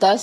10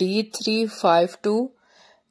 D352.